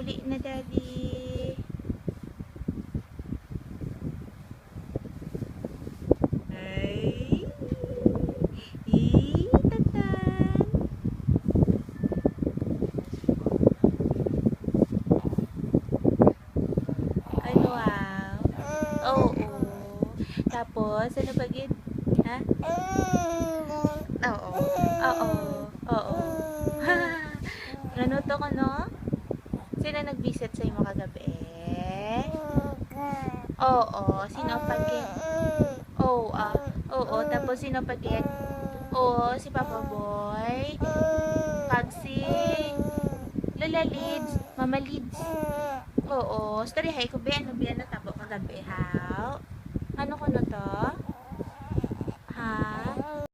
uli na, Daddy. Ay. Tatan. Ay, wow. Oo. Tapos, ano ba gid? Ha? Oo. Oo. Oo. Nanuto ko, no? Sino nag-visit sa'yo mo kagabi? Oo. Sino pagit? Oo. Oo. Tapos, sino pagit? Oo. Si Papa Boy. Kag si Lola Lids. Mama Lids. Oo. Story hay ko. Ano ba natabo kagabi, ha? Ano ko na to?